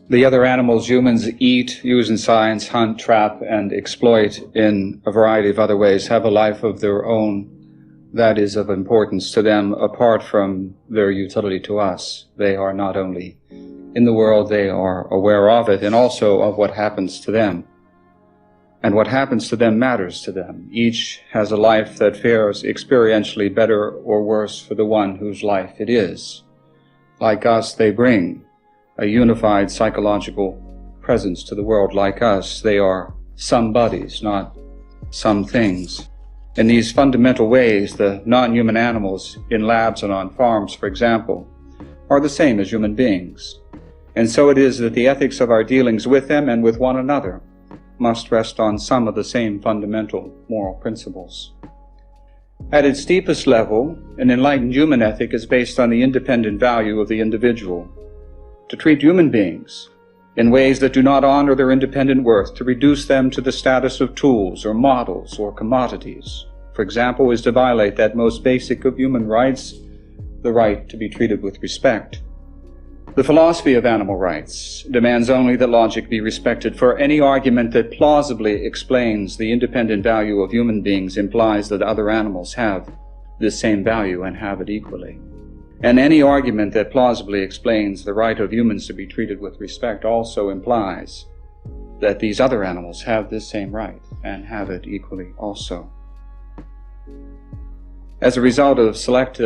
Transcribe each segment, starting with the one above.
The other animals humans eat, use in science, hunt, trap, and exploit in a variety of other ways have a life of their own that is of importance to them apart from their utility to us. They are not only in the world, they are aware of it and also of what happens to them. And what happens to them matters to them. Each has a life that fares experientially better or worse for the one whose life it is. Like us, they bring a unified psychological presence to the world. Like us, they are some bodies, not some things. In these fundamental ways, the non-human animals in labs and on farms, for example, are the same as human beings. And so it is that the ethics of our dealings with them and with one another must rest on some of the same fundamental moral principles. At its deepest level, an enlightened human ethic is based on the independent value of the individual. To treat human beings in ways that do not honor their independent worth, to reduce them to the status of tools or models or commodities, for example, is to violate that most basic of human rights, the right to be treated with respect. The philosophy of animal rights demands only that logic be respected, for any argument that plausibly explains the independent value of human beings implies that other animals have this same value and have it equally. And any argument that plausibly explains the right of humans to be treated with respect also implies that these other animals have this same right and have it equally also. As a result of select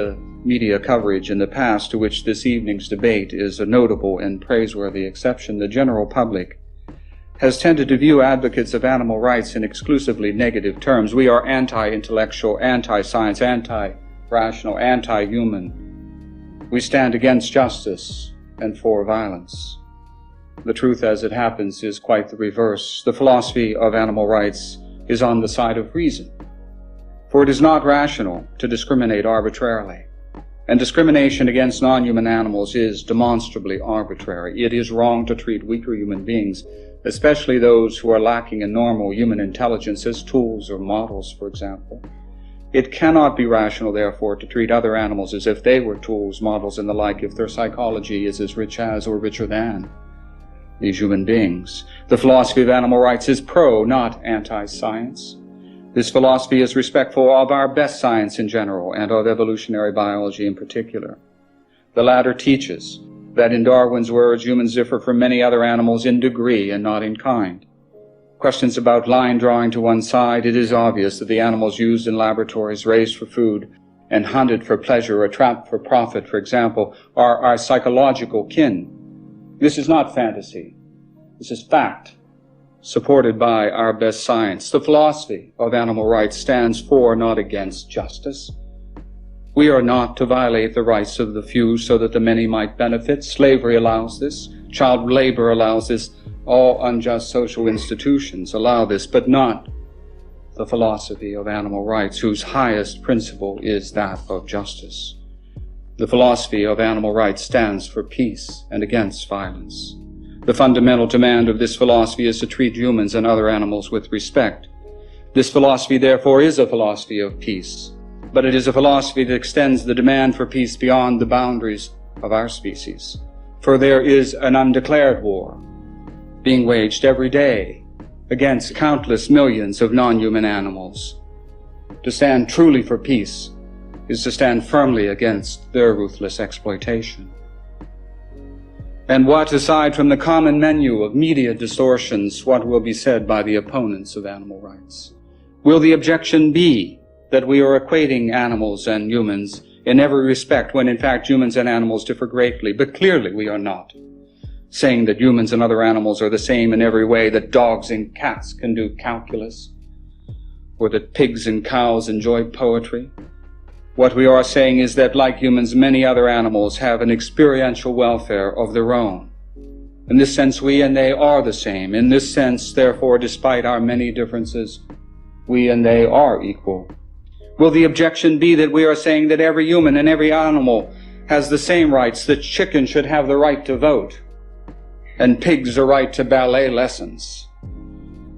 media coverage in the past, to which this evening's debate is a notable and praiseworthy exception, the general public has tended to view advocates of animal rights in exclusively negative terms. We are anti-intellectual, anti-science, anti-rational, anti-human. We stand against justice and for violence. The truth, as it happens, is quite the reverse. The philosophy of animal rights is on the side of reason. For it is not rational to discriminate arbitrarily. And discrimination against non-human animals is demonstrably arbitrary. It is wrong to treat weaker human beings, especially those who are lacking in normal human intelligence, as tools or models, for example. It cannot be rational, therefore, to treat other animals as if they were tools, models, and the like, if their psychology is as rich as or richer than these human beings. The philosophy of animal rights is pro, not anti-science. This philosophy is respectful of our best science in general and of evolutionary biology in particular. The latter teaches that, in Darwin's words, humans differ from many other animals in degree and not in kind. Questions about line drawing to one side, it is obvious that the animals used in laboratories, raised for food, and hunted for pleasure or trapped for profit, for example, are our psychological kin. This is not fantasy. This is fact, supported by our best science. The philosophy of animal rights stands for, not against, justice. We are not to violate the rights of the few so that the many might benefit. Slavery allows this. Child labor allows this. All unjust social institutions allow this, but not the philosophy of animal rights, whose highest principle is that of justice. The philosophy of animal rights stands for peace and against violence. The fundamental demand of this philosophy is to treat humans and other animals with respect. This philosophy, therefore, is a philosophy of peace, but it is a philosophy that extends the demand for peace beyond the boundaries of our species. For there is an undeclared war being waged every day against countless millions of non-human animals. To stand truly for peace is to stand firmly against their ruthless exploitation. And what, aside from the common menu of media distortions, what will be said by the opponents of animal rights? Will the objection be that we are equating animals and humans in every respect, when in fact humans and animals differ greatly? But clearly we are not saying that humans and other animals are the same in every way, that dogs and cats can do calculus, or that pigs and cows enjoy poetry. What we are saying is that, like humans, many other animals have an experiential welfare of their own. In this sense, we and they are the same. In this sense, therefore, despite our many differences, we and they are equal. Will the objection be that we are saying that every human and every animal has the same rights, that chickens should have the right to vote, and pigs the right to ballet lessons?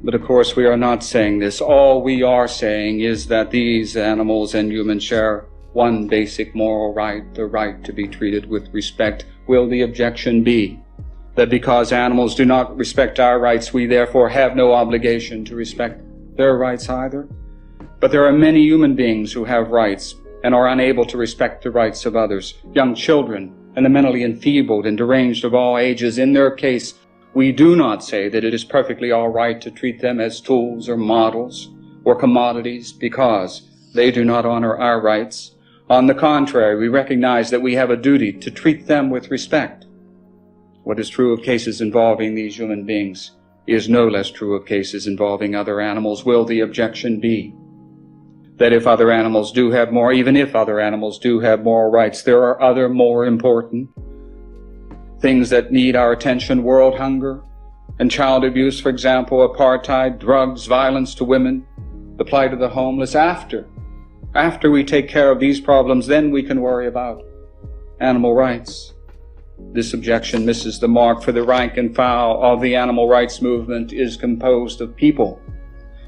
But of course we are not saying this. All we are saying is that these animals and humans share one basic moral right, the right to be treated with respect. Will the objection be that because animals do not respect our rights, we therefore have no obligation to respect their rights either. But there are many human beings who have rights and are unable to respect the rights of others, young children and the mentally enfeebled and deranged of all ages. In their case, we do not say that it is perfectly all right to treat them as tools or models or commodities because they do not honor our rights. On the contrary, we recognize that we have a duty to treat them with respect. What is true of cases involving these human beings is no less true of cases involving other animals. Will the objection be that if other animals do have more, even if other animals do have moral rights, there are other more important things that need our attention? World hunger and child abuse, for example, apartheid, drugs, violence to women, the plight of the homeless. After we take care of these problems, then we can worry about animal rights. This objection misses the mark, for the rank and file of the animal rights movement is composed of people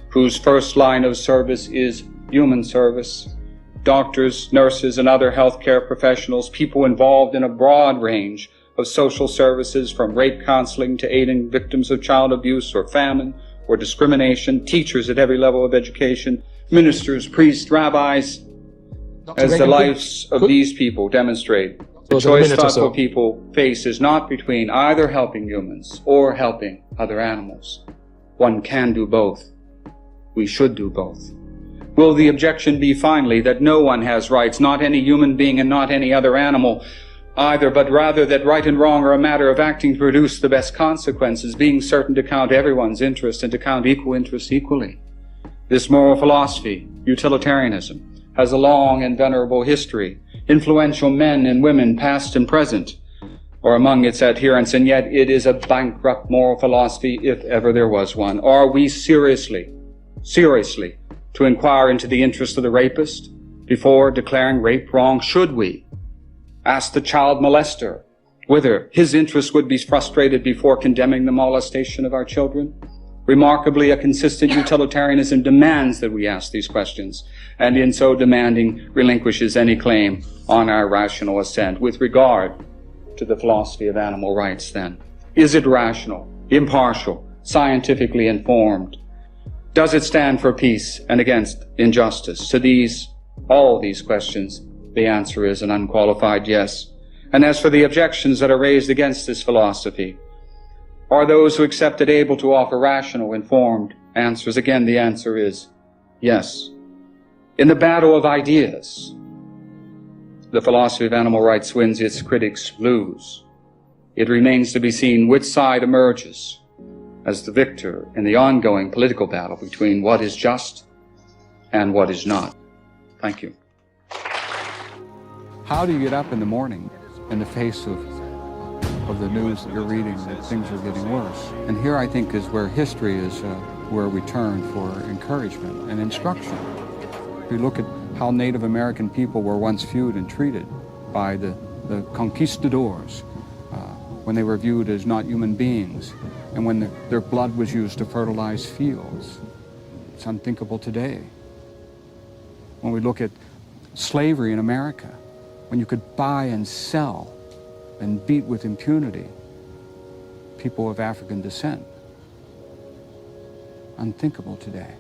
whose first line of service is human service. Doctors, nurses, and other healthcare professionals, people involved in a broad range of social services, from rape counseling to aiding victims of child abuse or famine or discrimination, teachers at every level of education, ministers, priests, rabbis. As the lives of these people demonstrate, the choice thoughtful people face is not between either helping humans or helping other animals. One can do both. We should do both. Will the objection be finally that no one has rights, not any human being and not any other animal either, but rather that right and wrong are a matter of acting to produce the best consequences, being certain to count everyone's interest and to count equal interests equally? This moral philosophy, utilitarianism, has a long and venerable history. Influential men and women, past and present, are among its adherents, and yet it is a bankrupt moral philosophy if ever there was one. Are we seriously to inquire into the interest of the rapist before declaring rape wrong? Should we ask the child molester whether his interest would be frustrated before condemning the molestation of our children? Remarkably, a consistent utilitarianism demands that we ask these questions, and in so demanding relinquishes any claim on our rational assent. With regard to the philosophy of animal rights, then, is it rational, impartial, scientifically informed? Does it stand for peace and against injustice? To all these questions, the answer is an unqualified yes. And as for the objections that are raised against this philosophy, are those who accept it able to offer rational, informed answers? Again, the answer is yes. In the battle of ideas, the philosophy of animal rights wins, its critics lose. It remains to be seen which side emerges as the victor in the ongoing political battle between what is just and what is not. Thank you. How do you get up in the morning in the face of the news that you're reading that things are getting worse? And here I think is where history is where we turn for encouragement and instruction. We look at how Native American people were once viewed and treated by the conquistadors when they were viewed as not human beings, and when their blood was used to fertilize fields. It's unthinkable today. When we look at slavery in America, when you could buy and sell and beat with impunity people of African descent. Unthinkable today.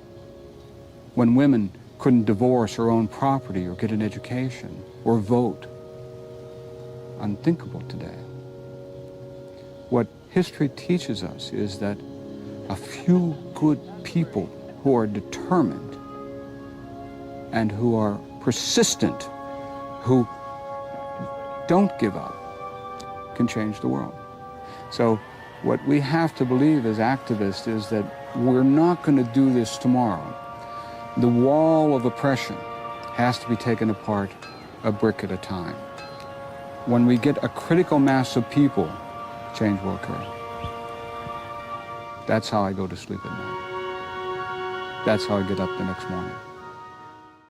When women couldn't divorce or own property or get an education or vote. Unthinkable today. What history teaches us is that a few good people who are determined and who are persistent, who don't give up, can change the world. So what we have to believe as activists is that we're not going to do this tomorrow. The wall of oppression has to be taken apart a brick at a time. When we get a critical mass of people, change will occur. That's how I go to sleep at night. That's how I get up the next morning.